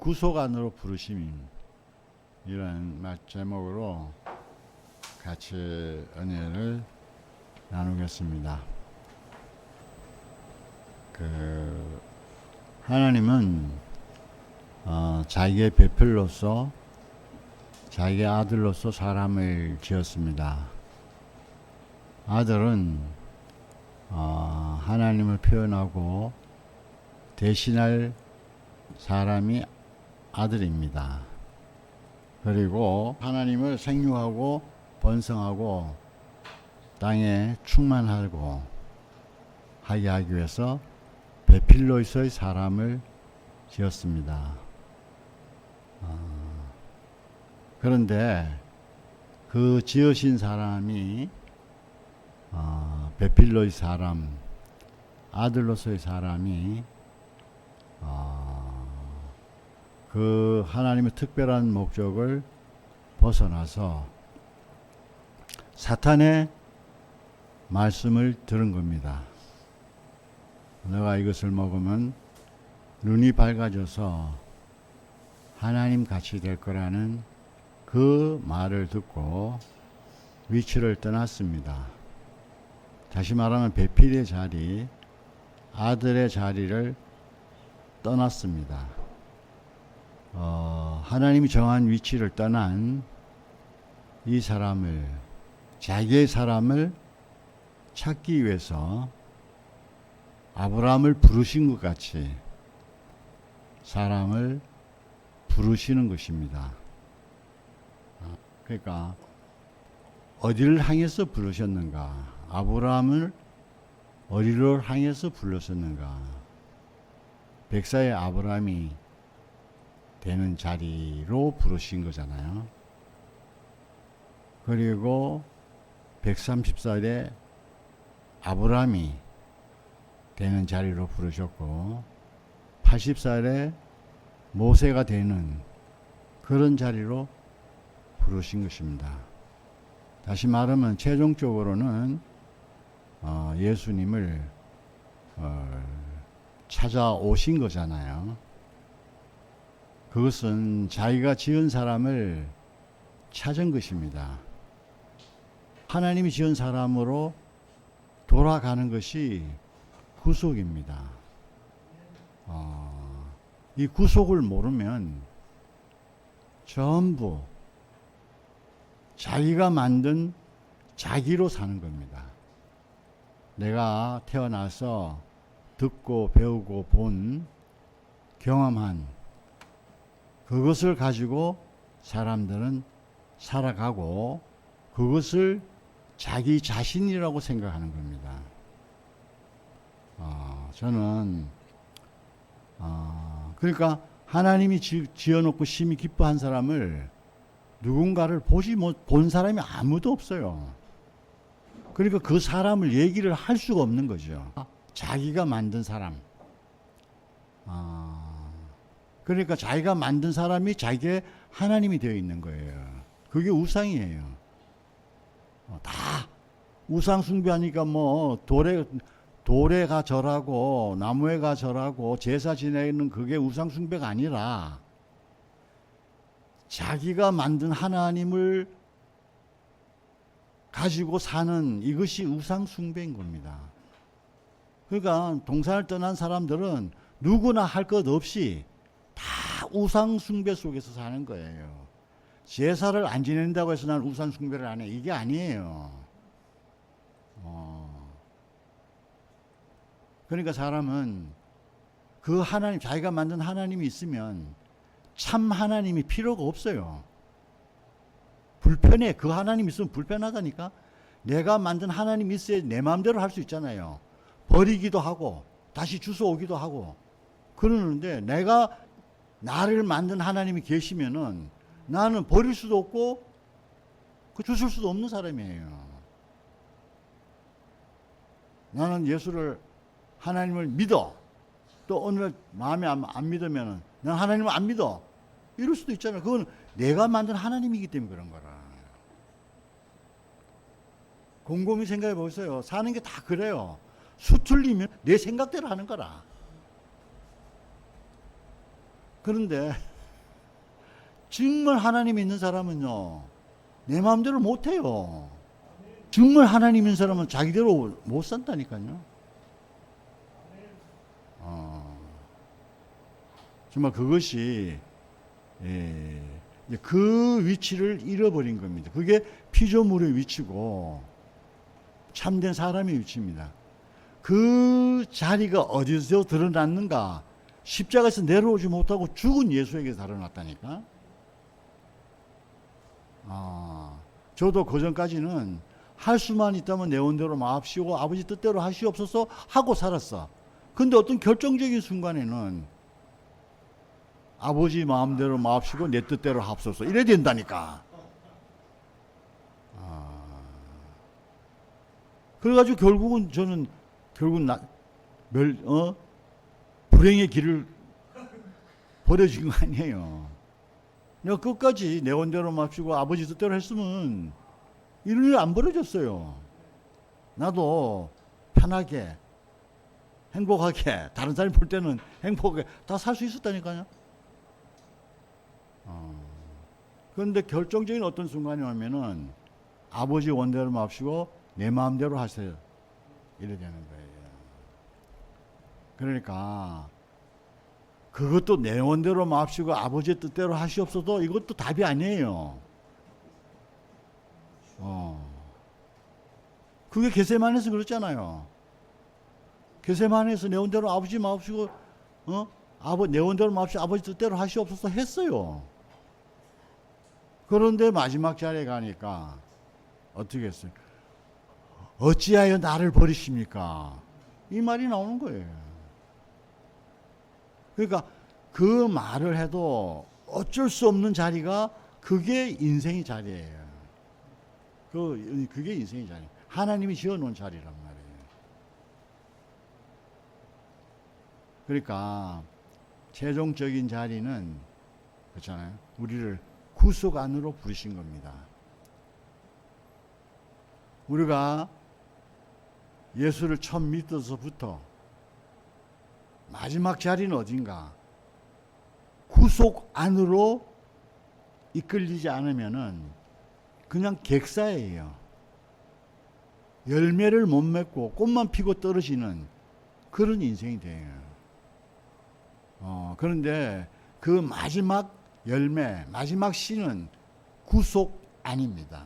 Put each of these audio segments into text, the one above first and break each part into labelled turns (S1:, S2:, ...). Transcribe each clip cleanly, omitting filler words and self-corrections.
S1: 구속 안으로 부르심, 이런 제목으로 같이 은혜를 나누겠습니다. 하나님은 자기의 배필로서, 자기의 아들로서 사람을 지었습니다. 아들은 하나님을 표현하고 대신할 사람이 아들입니다. 그리고 하나님을 생육하고 번성하고 땅에 충만하고 하게 하기 위해서 베필로서의 사람을 지었습니다. 그런데 그 지으신 사람이 베필로의 사람, 아들로서의 사람이 그 하나님의 특별한 목적을 벗어나서 사탄의 말씀을 들은 겁니다. 너가 이것을 먹으면 눈이 밝아져서 하나님 같이 될 거라는 그 말을 듣고 위치를 떠났습니다. 다시 말하면 배필의 자리, 아들의 자리를 떠났습니다. 하나님이 정한 위치를 떠난 이 사람을, 자기의 사람을 찾기 위해서 아브라함을 부르신 것 같이 사람을 부르시는 것입니다. 그러니까 어디를 향해서 부르셨는가? 아브라함을 어디를 향해서 불렀었는가? 백사의 아브라함이 되는 자리로 부르신 거잖아요. 그리고 130살에 아브라함이 되는 자리로 부르셨고 80살에 모세가 되는 그런 자리로 부르신 것입니다. 다시 말하면 최종적으로는 예수님을 찾아오신 거잖아요. 그것은 자기가 지은 사람을 찾은 것입니다. 하나님이 지은 사람으로 돌아가는 것이 구속입니다. 이 구속을 모르면 전부 자기가 만든 자기로 사는 겁니다. 내가 태어나서 듣고 배우고 본 경험한 그것을 가지고 사람들은 살아가고 그것을 자기 자신이라고 생각하는 겁니다. 저는 그러니까 하나님이 지어놓고 심히 기뻐한 사람을 누군가를 본 사람이 아무도 없어요. 그러니까 그 사람을 얘기를 할 수가 없는 거죠. 자기가 만든 사람. 그러니까 자기가 만든 사람이 자기의 하나님이 되어 있는 거예요. 그게 우상이에요. 다 우상 숭배하니까 뭐 돌에가 절하고 나무에가 절하고 제사 지내는 그게 우상 숭배가 아니라 자기가 만든 하나님을 가지고 사는 이것이 우상 숭배인 겁니다. 그러니까 동산을 떠난 사람들은 누구나 할 것 없이 다 우상 숭배 속에서 사는 거예요. 제사를 안 지낸다고 해서 난 우상 숭배를 안 해. 이게 아니에요. 그러니까 사람은 그 하나님, 자기가 만든 하나님이 있으면 참 하나님이 필요가 없어요. 불편해. 그 하나님 있으면 불편하다니까. 내가 만든 하나님이 있어야 내 마음대로 할 수 있잖아요. 버리기도 하고 다시 주워오기도 하고 그러는데 내가 나를 만든 하나님이 계시면은 나는 버릴 수도 없고 주실 수도 없는 사람이에요. 나는 예수를 하나님을 믿어. 또 오늘 마음에 안 믿으면은 난 하나님을 안 믿어. 이럴 수도 있잖아요. 그건 내가 만든 하나님이기 때문에 그런 거라. 곰곰이 생각해 보세요. 사는 게 다 그래요. 수틀리면 내 생각대로 하는 거라. 그런데 정말 하나님 있는 사람은요, 내 마음대로 못해요. 정말 하나님 있는 사람은 자기대로 못 산다니까요. 정말 그것이 그 위치를 잃어버린 겁니다. 그게 피조물의 위치고 참된 사람의 위치입니다. 그 자리가 어디서 드러났는가? 십자가에서 내려오지 못하고 죽은 예수에게 드러났다니까. 저도 그 전까지는 할 수만 있다면 내 원대로 마옵시고 아버지 뜻대로 하시옵소서 하고 살았어. 근데 어떤 결정적인 순간에는 아버지 마음대로 마옵시고 내 뜻대로 하옵소서 이래야 된다니까. 그래가지고 결국은 저는 불행의 길을 버려진 거 아니에요. 내가 끝까지 내 원대로 마옵시고 아버지 뜻대로 했으면 이런 일 안 벌어졌어요. 나도 편하게 행복하게 다른 사람이 볼 때는 행복하게 다 살 수 있었다니까요. 그런데 결정적인 어떤 순간이 오면은 아버지 원대로 마옵시고 내 마음대로 하세요 이래 되는 거예요. 그러니까 그것도 내 원대로 마옵시고 아버지의 뜻대로 하시옵소서 이것도 답이 아니에요. 그게 겟세마네에서 그렇잖아요. 겟세마네에서 내 원대로 아버지 마옵시고 내 원대로 마옵시고 아버지 뜻대로 하시옵소서 했어요. 그런데 마지막 자리에 가니까 어떻게 했어요? 어찌하여 나를 버리십니까? 이 말이 나오는 거예요. 그러니까 그 말을 해도 어쩔 수 없는 자리가 그게 인생의 자리예요. 그게 인생의 자리. 하나님이 지어놓은 자리란 말이에요. 그러니까 최종적인 자리는 그렇잖아요. 우리를 구속 안으로 부르신 겁니다. 우리가 예수를 처음 믿어서부터 마지막 자리는 어딘가? 구속 안으로 이끌리지 않으면은 그냥 객사예요. 열매를 못 맺고 꽃만 피고 떨어지는 그런 인생이 돼요. 그런데 그 마지막 열매, 마지막 씨는 구속 안입니다.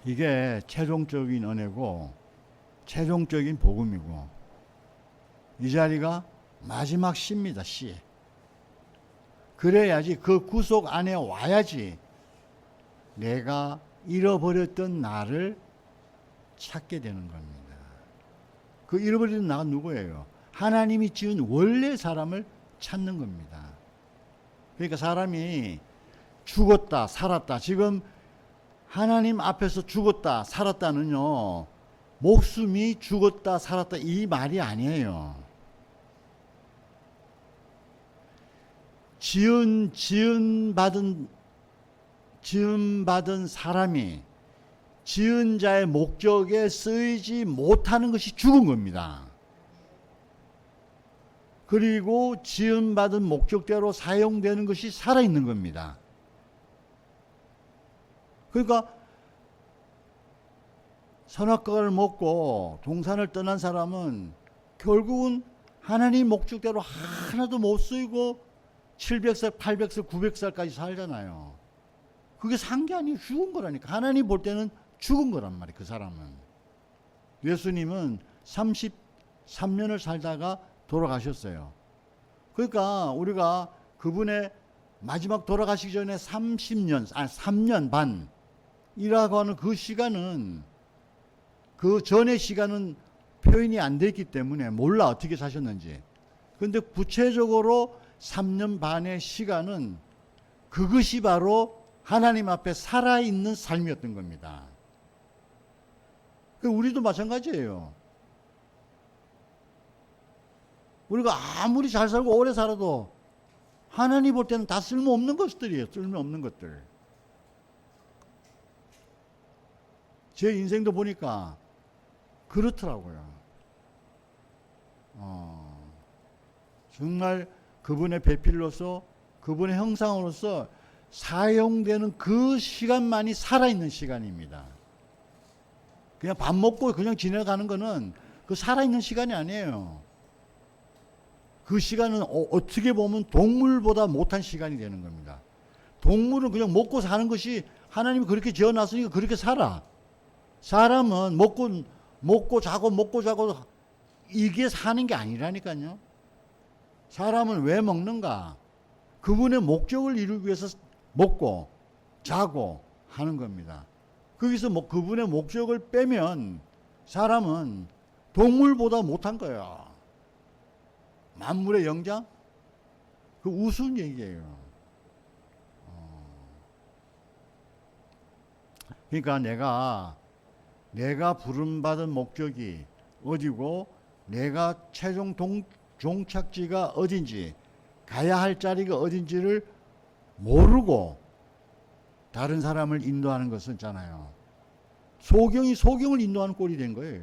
S1: 이게 최종적인 은혜고 최종적인 복음이고 이 자리가 마지막 씨입니다. 씨. 그래야지 그 구속 안에 와야지 내가 잃어버렸던 나를 찾게 되는 겁니다. 그 잃어버린 나가 누구예요? 하나님이 지은 원래 사람을 찾는 겁니다. 그러니까 사람이 죽었다 살았다 지금 하나님 앞에서 죽었다 살았다는요 목숨이 죽었다 살았다 이 말이 아니에요. 지은받은 사람이 지은 자의 목적에 쓰이지 못하는 것이 죽은 겁니다. 그리고 지은받은 목적대로 사용되는 것이 살아있는 겁니다. 그러니까 선악과를 먹고 동산을 떠난 사람은 결국은 하나님 목적대로 하나도 못 쓰이고 700살, 800살, 900살까지 살잖아요. 그게 산 게 아니에요. 죽은 거라니까. 하나님 볼 때는 죽은 거란 말이에요. 그 사람은. 예수님은 33년을 살다가 돌아가셨어요. 그러니까 우리가 그분의 마지막 돌아가시기 전에 3년 반이라고 하는 그 시간은 그 전의 시간은 표현이 안 됐기 때문에 몰라 어떻게 사셨는지. 그런데 구체적으로 3년 반의 시간은 그것이 바로 하나님 앞에 살아있는 삶이었던 겁니다. 우리도 마찬가지예요. 우리가 아무리 잘 살고 오래 살아도 하나님 볼 때는 다 쓸모없는 것들이에요. 쓸모없는 것들. 제 인생도 보니까 그렇더라고요. 정말 그분의 배필로서 그분의 형상으로서 사용되는 그 시간만이 살아있는 시간입니다. 그냥 밥 먹고 그냥 지나가는 거는 그 살아있는 시간이 아니에요. 그 시간은 어떻게 보면 동물보다 못한 시간이 되는 겁니다. 동물은 그냥 먹고 사는 것이 하나님이 그렇게 지어놨으니까 그렇게 살아. 사람은 먹고 자고 이게 사는 게 아니라니까요. 사람은 왜 먹는가? 그분의 목적을 이루기 위해서 먹고 자고 하는 겁니다. 거기서 그분의 목적을 빼면 사람은 동물보다 못한 거예요. 만물의 영장? 그 우스운 얘기예요. 그러니까 내가 부름받은 목적이 어디고 내가 최종 종착지가 어딘지 가야 할 자리가 어딘지를 모르고 다른 사람을 인도하는 것은 있잖아요. 소경이 소경을 인도하는 꼴이 된 거예요.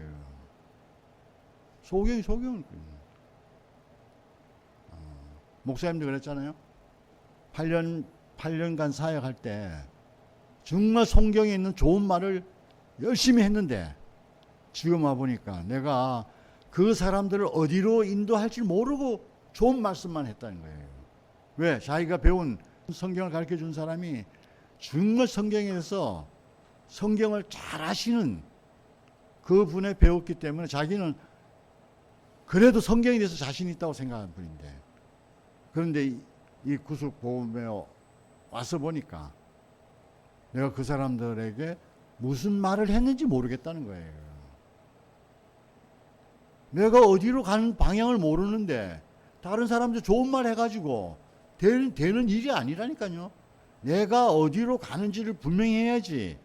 S1: 소경이 소경을. 목사님도 그랬잖아요. 8년간 사역할 때 정말 성경에 있는 좋은 말을 열심히 했는데 지금 와보니까 내가 그 사람들을 어디로 인도할지 모르고 좋은 말씀만 했다는 거예요. 왜? 자기가 배운 성경을 가르쳐 준 사람이 정말 성경에서 성경을 잘 아시는 그분에 배웠기 때문에 자기는 그래도 성경에 대해서 자신 있다고 생각하는 분인데, 그런데 이 구속보험에 와서 보니까 내가 그 사람들에게 무슨 말을 했는지 모르겠다는 거예요. 내가 어디로 가는 방향을 모르는데 다른 사람들 좋은 말 해가지고 되는 일이 아니라니까요. 내가 어디로 가는지를 분명히 해야지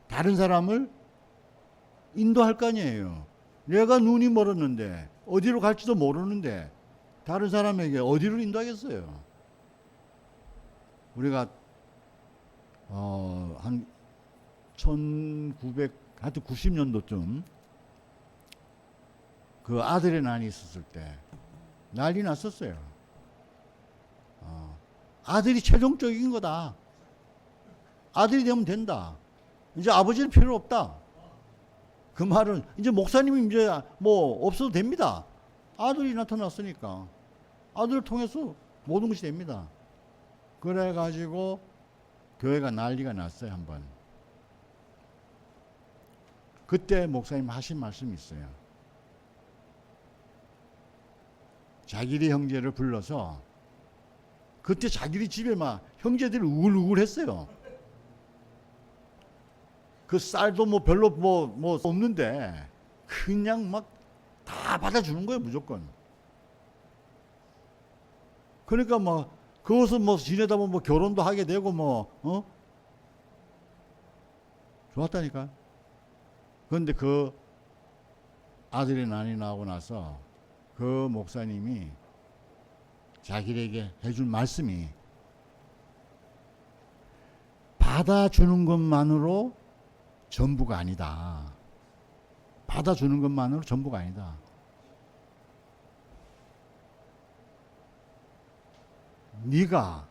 S1: 다른 사람을 인도할 거 아니에요. 내가 눈이 멀었는데 어디로 갈지도 모르는데 다른 사람에게 어디로 인도하겠어요. 우리가 한 1990년도쯤 그 아들의 난이 있었을 때 난리 났었어요. 아들이 최종적인 거다. 아들이 되면 된다. 이제 아버지는 필요 없다. 그 말은 이제 목사님이 이제 뭐 없어도 됩니다. 아들이 나타났으니까 아들을 통해서 모든 것이 됩니다. 그래가지고 교회가 난리가 났어요. 한번. 그때 목사님 하신 말씀이 있어요. 자기네 형제를 불러서 그때 자기네 집에 막 형제들이 우글우글 했어요. 그 쌀도 뭐 별로 뭐 없는데 그냥 막 다 받아주는 거예요. 무조건. 그러니까 뭐 그것을 뭐 지내다 보면 뭐 결혼도 하게 되고 좋았다니까. 그런데 그 아들의 난이 나오고 나서 그 목사님이 자기에게 해준 말씀이 받아주는 것만으로 전부가 아니다. 받아주는 것만으로 전부가 아니다. 네가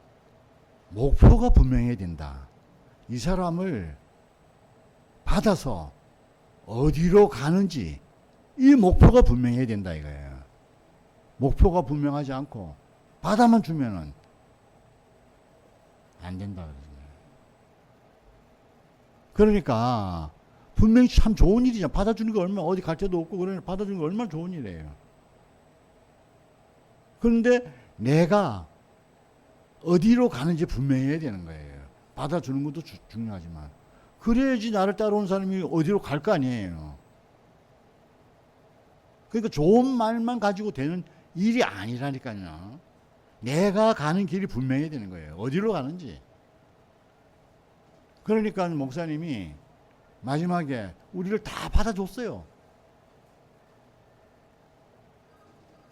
S1: 목표가 분명해야 된다. 이 사람을 받아서 어디로 가는지 이 목표가 분명해야 된다 이거예요. 목표가 분명하지 않고 받아만 주면은 안 된다. 그러니까 분명히 참 좋은 일이죠. 받아주는 거 얼마나 어디 갈 데도 없고 그러니 받아주는 거 얼마나 좋은 일이에요. 그런데 내가 어디로 가는지 분명해야 되는 거예요. 받아주는 것도 중요하지만 그래야지 나를 따라온 사람이 어디로 갈 거 아니에요. 그러니까 좋은 말만 가지고 되는 일이 아니라니까요. 내가 가는 길이 분명해야 되는 거예요. 어디로 가는지. 그러니까 목사님이 마지막에 우리를 다 받아줬어요.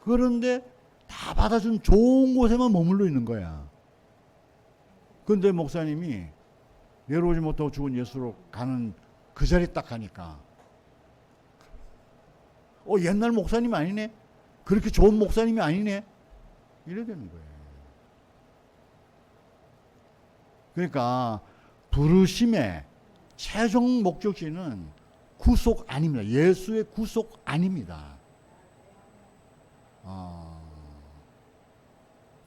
S1: 그런데 다 받아준 좋은 곳에만 머물러 있는 거야. 그런데 목사님이 내려오지 못하고 죽은 예수로 가는 그 자리에 딱 가니까 옛날 목사님 아니네? 그렇게 좋은 목사님이 아니네? 이래 되는 거예요. 그러니까 부르심의 최종 목적지는 구속 아닙니다. 예수의 구속 아닙니다.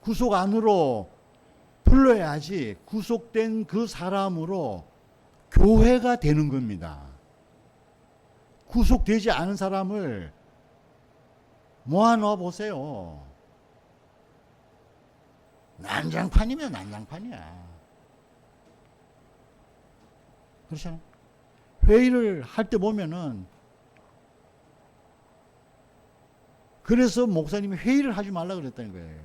S1: 구속 안으로 불러야지 구속된 그 사람으로 교회가 되는 겁니다. 구속되지 않은 사람을 모아놓아 보세요. 난장판이면 난장판이야. 그렇잖아요. 회의를 할 때 보면은, 그래서 목사님이 회의를 하지 말라 그랬다는 거예요.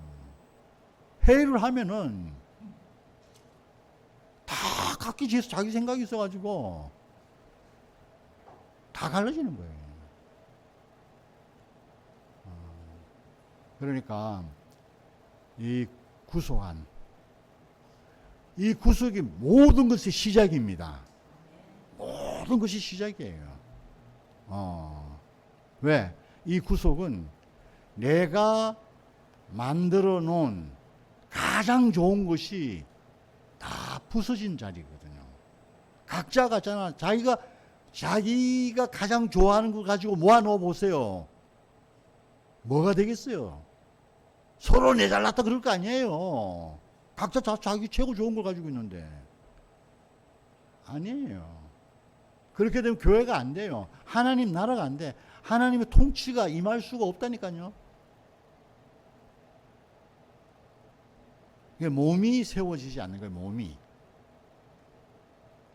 S1: 회의를 하면은 다 각기 자기 생각이 있어가지고 다 갈라지는 거예요. 그러니까 이 구속한, 이 구속이 모든 것의 시작입니다. 모든 것이 시작이에요. 왜? 이 구속은 내가 만들어 놓은 가장 좋은 것이 다 부서진 자리거든요. 각자가 있잖아. 자기가 가장 좋아하는 거 가지고 모아놓아 보세요. 뭐가 되겠어요? 서로 내 잘났다 그럴 거 아니에요. 각자 자기 최고 좋은 걸 가지고 있는데. 아니에요. 그렇게 되면 교회가 안 돼요. 하나님 나라가 안 돼. 하나님의 통치가 임할 수가 없다니까요. 몸이 세워지지 않는 거예요.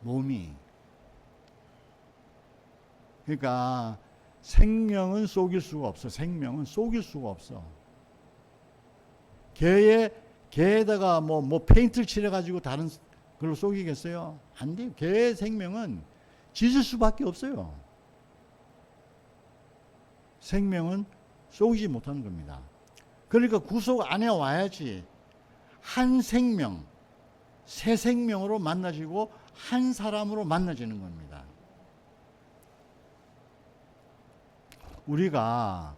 S1: 몸이. 그러니까 생명은 속일 수가 없어. 생명은 속일 수가 없어. 개에다가 뭐 페인트를 칠해가지고 다른 걸로 속이겠어요? 안 돼요. 개의 생명은 짖을 수밖에 없어요. 생명은 속이지 못하는 겁니다. 그러니까 구속 안에 와야지 한 생명, 새 생명으로 만나지고 한 사람으로 만나지는 겁니다. 우리가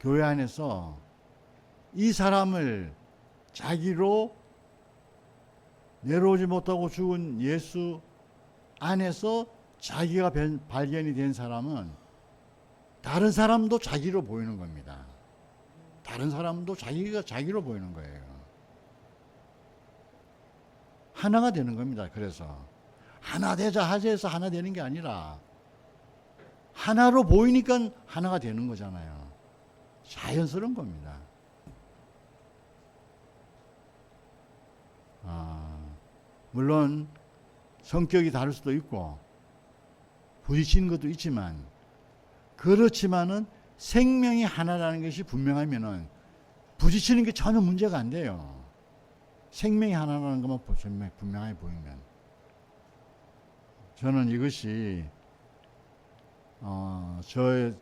S1: 교회 안에서 이 사람을 자기로 내려오지 못하고 죽은 예수 안에서 자기가 발견이 된 사람은 다른 사람도 자기로 보이는 겁니다. 다른 사람도 자기가 자기로 보이는 거예요. 하나가 되는 겁니다. 그래서 하나 되자 하자해서 하나 되는 게 아니라 하나로 보이니까 하나가 되는 거잖아요. 자연스러운 겁니다. 물론 성격이 다를 수도 있고 부딪히는 것도 있지만, 그렇지만은 생명이 하나라는 것이 분명하면은 부딪히는 게 전혀 문제가 안 돼요. 생명이 하나라는 것만 분명하게 보이면. 저는 이것이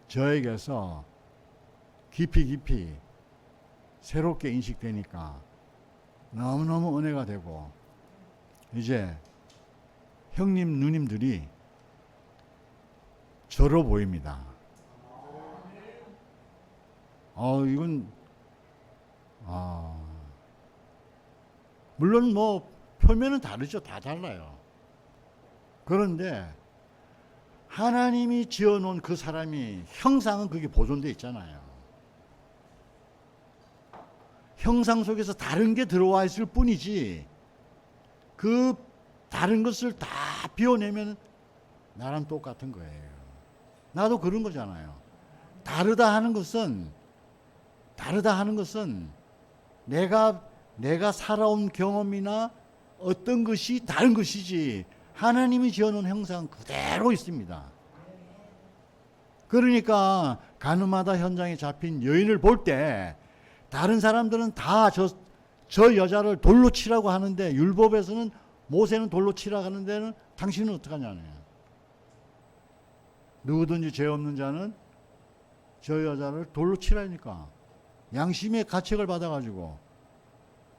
S1: 저에게서 깊이 새롭게 인식되니까 너무너무 은혜가 되고, 이제 형님 누님들이 저로 보입니다. 이건 물론 뭐 표면은 다르죠. 다 달라요. 그런데 하나님이 지어놓은 그 사람이 형상은 그게 보존되어 있잖아요. 형상 속에서 다른 게 들어와 있을 뿐이지, 그 다른 것을 다 비워내면 나랑 똑같은 거예요. 나도 그런 거잖아요. 다르다 하는 것은 내가 살아온 경험이나 어떤 것이 다른 것이지, 하나님이 지어놓은 형상은 그대로 있습니다. 그러니까 가늠하다 현장에 잡힌 여인을 볼 때 다른 사람들은 다 저 여자를 돌로 치라고 하는데, 율법에서는 모세는 돌로 치라고 하는 데는 당신은 어떡하냐는, 누구든지 죄 없는 자는 저 여자를 돌로 치라니까 양심의 가책을 받아가지고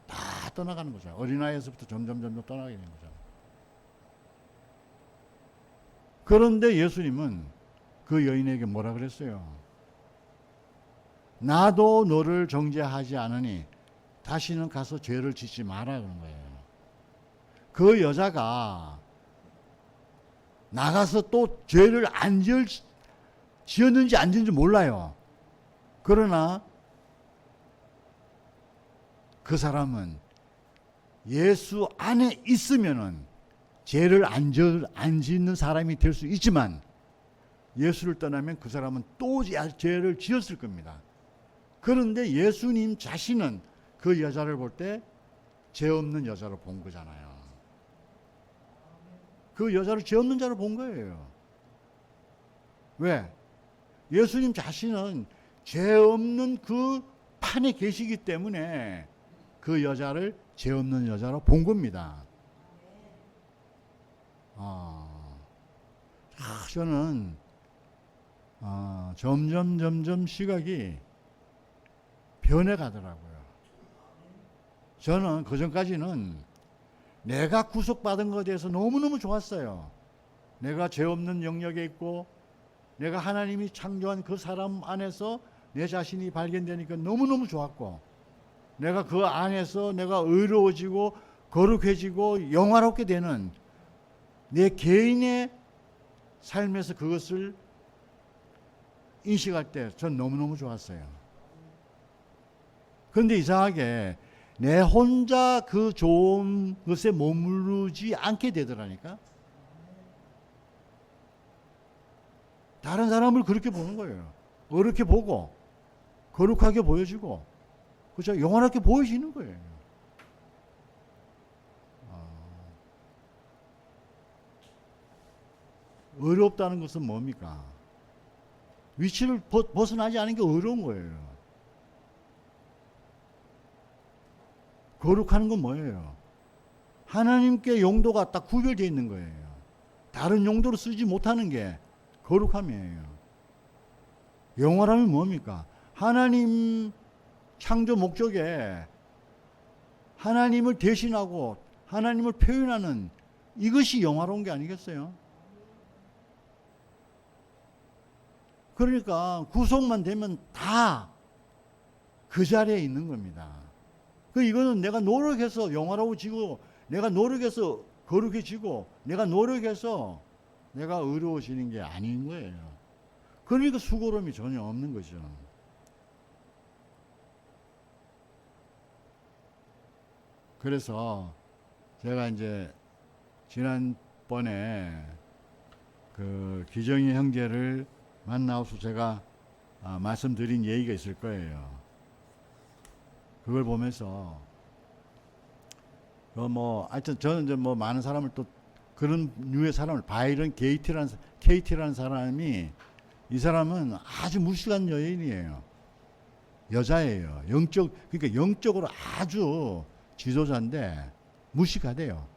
S1: 다 떠나가는 거죠. 어린아이에서부터 점점 떠나게 되는 거죠. 그런데 예수님은 그 여인에게 뭐라 그랬어요? 나도 너를 정죄하지 않으니 다시는 가서 죄를 짓지 마라 그런 거예요. 그 여자가 나가서 또 죄를 지었는지 안 지었는지 몰라요. 그러나 그 사람은 예수 안에 있으면은 죄를 안 짓는 사람이 될 수 있지만 예수를 떠나면 그 사람은 또 죄를 지었을 겁니다. 그런데 예수님 자신은 그 여자를 볼 때 죄 없는 여자로 본 거잖아요. 그 여자를 죄 없는 자로 본 거예요. 왜? 예수님 자신은 죄 없는 그 판에 계시기 때문에 그 여자를 죄 없는 여자로 본 겁니다. 저는 점점 시각이 변해가더라고요. 저는 그전까지는 내가 구속받은 것에 대해서 너무너무 좋았어요. 내가 죄 없는 영역에 있고 내가 하나님이 창조한 그 사람 안에서 내 자신이 발견되니까 너무너무 좋았고, 내가 그 안에서 내가 의로워지고 거룩해지고 영화롭게 되는 내 개인의 삶에서 그것을 인식할 때 전 너무너무 좋았어요. 그런데 이상하게 내 혼자 그 좋은 것에 머무르지 않게 되더라니까. 다른 사람을 그렇게 보는 거예요. 어렵게 보고 거룩하게 보여지고, 그렇죠? 영원하게 보여지는 거예요. 어렵다는 것은 뭡니까? 위치를 벗어나지 않은 게 어려운 거예요. 거룩하는 건 뭐예요? 하나님께 용도가 딱 구별되어 있는 거예요. 다른 용도로 쓰지 못하는 게 거룩함이에요. 영원함이 뭡니까? 하나님 창조 목적에 하나님을 대신하고 하나님을 표현하는 이것이 영화로운 게 아니겠어요? 그러니까 구속만 되면 다 그 자리에 있는 겁니다. 이거는 내가 노력해서 영화로워지고, 내가 노력해서 거룩해지고, 내가 노력해서 내가 의로워지는 게 아닌 거예요. 그러니까 수고로움이 전혀 없는 거죠. 그래서 제가 이제 지난번에 그 기정이 형제를 만나서 제가 말씀드린 얘기가 있을 거예요. 그걸 보면서 하여튼 저는 이제 많은 사람을 또 그런 류의 사람을 바이런 KT라는 사람이, 이 사람은 아주 무식한 여인이에요. 여자예요. 그러니까 영적으로 아주 지도자인데 무식하대요.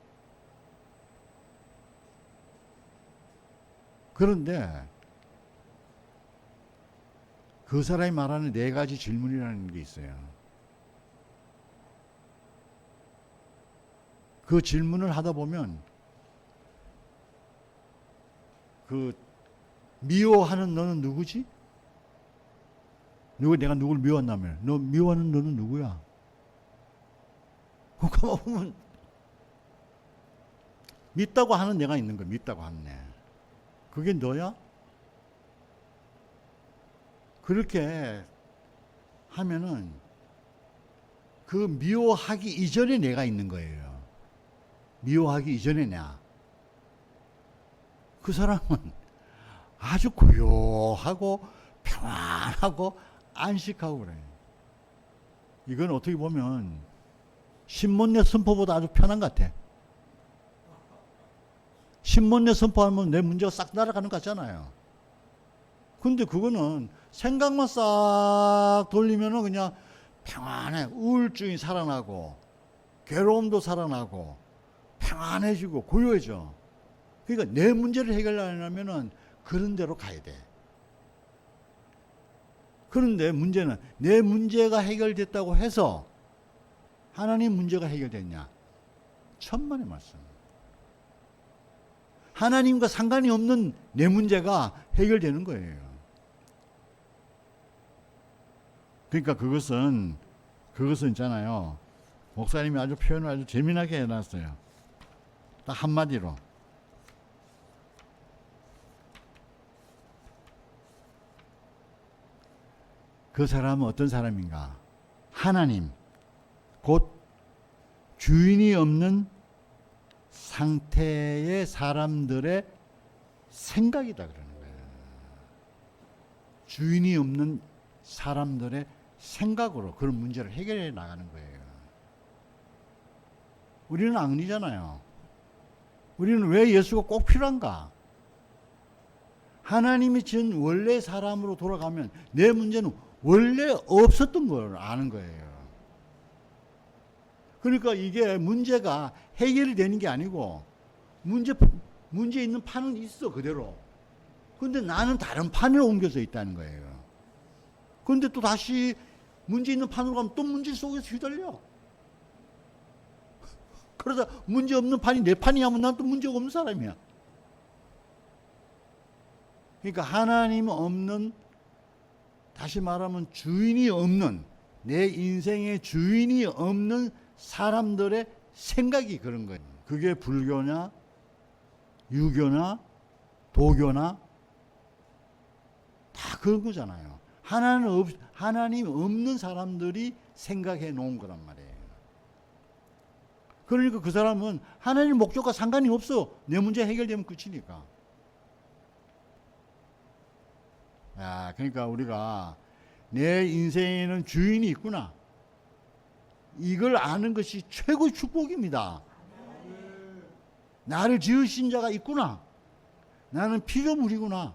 S1: 그런데 그 사람이 말하는 4가지 질문이라는 게 있어요. 그 질문을 하다 보면 그 미워하는 너는 누구지? 내가 누굴 미웠냐면, 너 미워하는 너는 누구야? 그거 보면 믿다고 하는 내가 있는 거야. 믿다고 하는 애. 그게 너야? 그렇게 하면은 그 미워하기 이전에 내가 있는 거예요. 미워하기 이전에 나. 그 사람은 아주 고요하고 평안하고 안식하고 그래. 이건 어떻게 보면 신문내 선포보다 아주 편한 것 같아. 신문내 선포하면 내 문제가 싹 날아가는 것 같잖아요. 근데 그거는 생각만 싹 돌리면은 그냥 평안해. 우울증이 살아나고 괴로움도 살아나고 평안해지고 고요해져. 그러니까 내 문제를 해결하려면은 그런 데로 가야 돼. 그런데 문제는 내 문제가 해결됐다고 해서 하나님 문제가 해결됐냐? 천만의 말씀. 하나님과 상관이 없는 내 문제가 해결되는 거예요. 그러니까 그것은 있잖아요. 목사님이 아주 표현을 아주 재미나게 해놨어요. 딱 한마디로. 그 사람은 어떤 사람인가? 하나님, 곧 주인이 없는 상태의 사람들의 생각이다 그러는 거예요. 주인이 없는 사람들의 생각으로 그런 문제를 해결해 나가는 거예요. 우리는 악리잖아요. 우리는 왜 예수가 꼭 필요한가? 하나님이 지은 원래 사람으로 돌아가면 내 문제는 원래 없었던 걸 아는 거예요. 그러니까 이게 문제가 해결이 되는 게 아니고 문제 있는 판은 있어 그대로. 근데 나는 다른 판에 옮겨져 있다는 거예요. 근데 또 다시 문제 있는 판으로 가면 또 문제 속에서 휘둘려. 그러다 문제 없는 판이 내 판이냐면 난 또 문제가 없는 사람이야. 그러니까 하나님 없는, 다시 말하면 주인이 없는, 내 인생의 주인이 없는 사람들의 생각이 그런 거예요. 그게 불교냐 유교나 도교나 다 그런 거잖아요. 하나님 없는 사람들이 생각해 놓은 거란 말이에요. 그러니까 그 사람은 하나님 목적과 상관이 없어. 내 문제 해결되면 끝이니까. 그러니까 우리가 내 인생에는 주인이 있구나. 이걸 아는 것이 최고의 축복입니다. 나를 지으신 자가 있구나. 나는 피조물이구나.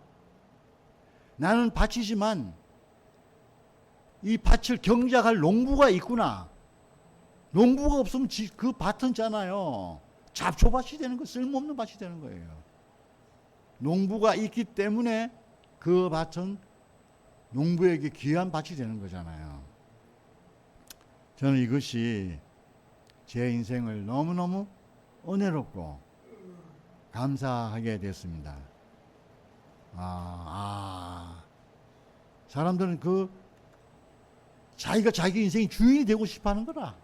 S1: 나는 밭이지만 이 밭을 경작할 농부가 있구나. 농부가 없으면 그 밭은 있잖아요. 잡초밭이 되는 거, 쓸모없는 밭이 되는 거예요. 농부가 있기 때문에 그 밭은 농부에게 귀한 밭이 되는 거잖아요. 저는 이것이 제 인생을 너무너무 은혜롭고 감사하게 됐습니다. 사람들은 자기가 자기 인생의 주인이 되고 싶어 하는 거라.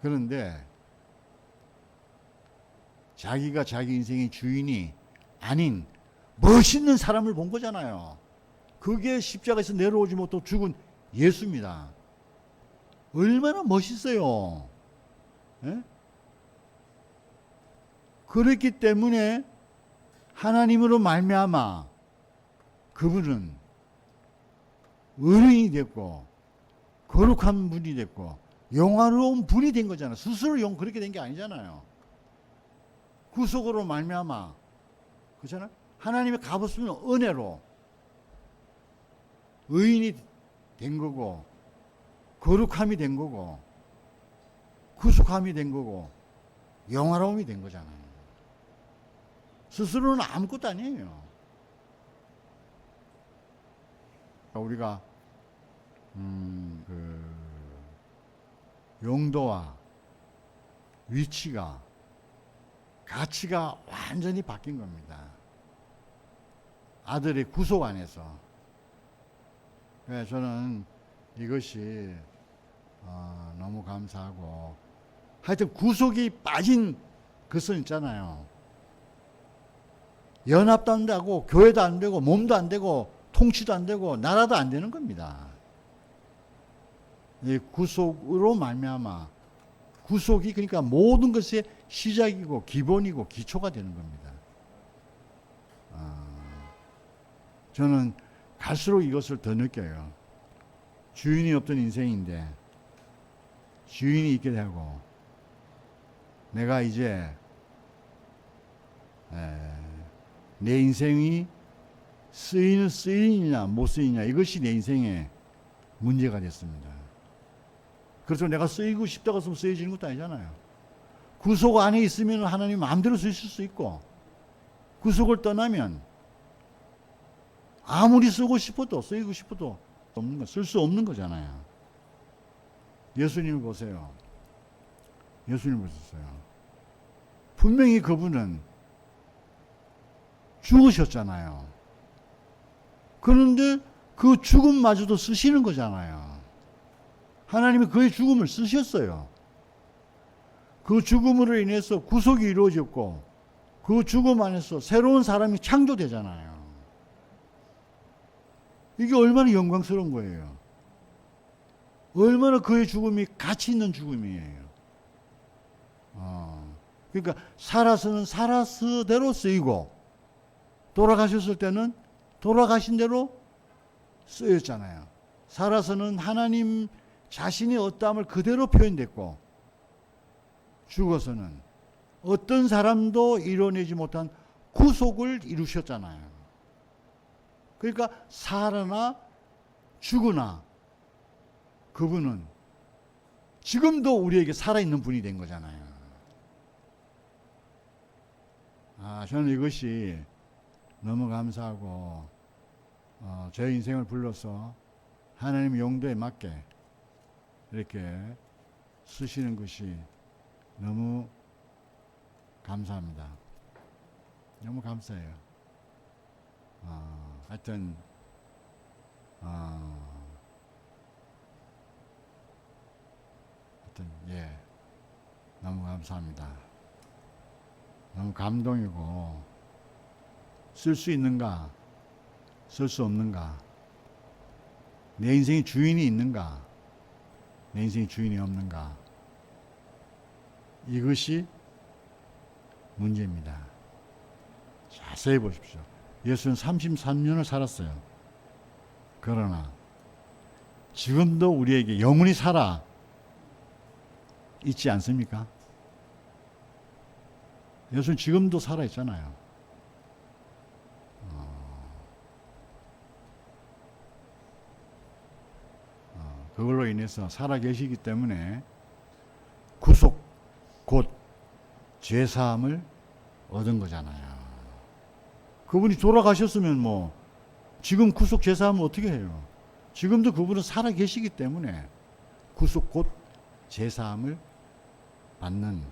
S1: 그런데 자기가 자기 인생의 주인이 아닌 멋있는 사람을 본 거잖아요. 그게 십자가에서 내려오지 못하고 죽은 예수입니다. 얼마나 멋있어요. 예? 그렇기 때문에 하나님으로 말미암아 그분은 의인이 됐고 거룩한 분이 됐고 영화로운 분이 된 거잖아요. 스스로 그렇게 된 게 아니잖아요. 구속으로 말미암아, 그렇잖아요. 하나님의 값없으면 은혜로 의인이 된 거고 거룩함이 된 거고 구속함이 된 거고 영화로움이 된 거잖아요. 스스로는 아무것도 아니에요. 우리가 용도와 위치가, 가치가 완전히 바뀐 겁니다. 아들의 구속 안에서. 그래서 저는 이것이 너무 감사하고, 하여튼 구속이 빠진 것은 있잖아요. 연합도 안 되고 교회도 안 되고 몸도 안 되고 통치도 안 되고 나라도 안 되는 겁니다. 이 구속으로 말미암아, 구속이 그러니까 모든 것의 시작이고 기본이고 기초가 되는 겁니다. 저는 갈수록 이것을 더 느껴요. 주인이 없던 인생인데 주인이 있게 되고, 내가 이제 내 인생이 쓰이느냐 못 쓰이느냐, 이것이 내 인생의 문제가 됐습니다. 그래서 내가 쓰이고 싶다고 해서 쓰여지는 것도 아니잖아요. 구속 안에 있으면 하나님 마음대로 쓰실 수 있고, 구속을 떠나면 아무리 쓰고 싶어도 쓰이고 싶어도 쓸 수 없는 거잖아요. 예수님을 보세요. 예수님을 보셨어요. 분명히 그분은 죽으셨잖아요. 그런데 그 죽음마저도 쓰시는 거잖아요. 하나님이 그의 죽음을 쓰셨어요. 그 죽음으로 인해서 구속이 이루어졌고 그 죽음 안에서 새로운 사람이 창조되잖아요. 이게 얼마나 영광스러운 거예요. 얼마나 그의 죽음이 가치 있는 죽음이에요. 그러니까 살아서는 살아서대로 쓰이고 돌아가셨을 때는 돌아가신 대로 쓰였잖아요. 살아서는 하나님 자신의 어떠함을 그대로 표현됐고 죽어서는 어떤 사람도 이뤄내지 못한 구속을 이루셨잖아요. 그러니까 살아나 죽으나 그분은 지금도 우리에게 살아있는 분이 된 거잖아요. 저는 이것이 너무 감사하고 제 인생을 불러서 하나님의 용도에 맞게 이렇게 쓰시는 것이 너무 감사합니다. 너무 감사해요. 하여튼 너무 감사합니다. 너무 감동이고 쓸 수 있는가 쓸 수 없는가 내 인생의 주인이 있는가 내 인생의 주인이 없는가 이것이 문제입니다. 자세히 보십시오. 예수는 33년을 살았어요. 그러나 지금도 우리에게 영원히 살아 있지 않습니까? 예수는 지금도 살아 있잖아요. 그걸로 인해서 살아 계시기 때문에 구속 곧 죄사함을 얻은 거잖아요. 그분이 돌아가셨으면 뭐 지금 구속 죄사함을 어떻게 해요? 지금도 그분은 살아 계시기 때문에 구속 곧 죄사함을 받는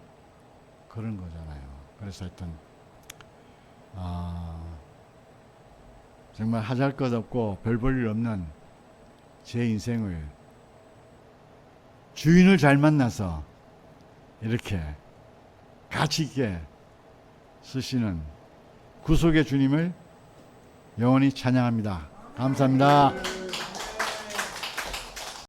S1: 그런 거잖아요. 그래서 하여튼 정말 하잘 것 없고 별 볼 일 없는 제 인생을 주인을 잘 만나서 이렇게 가치 있게 쓰시는 구속의 주님을 영원히 찬양합니다. 감사합니다.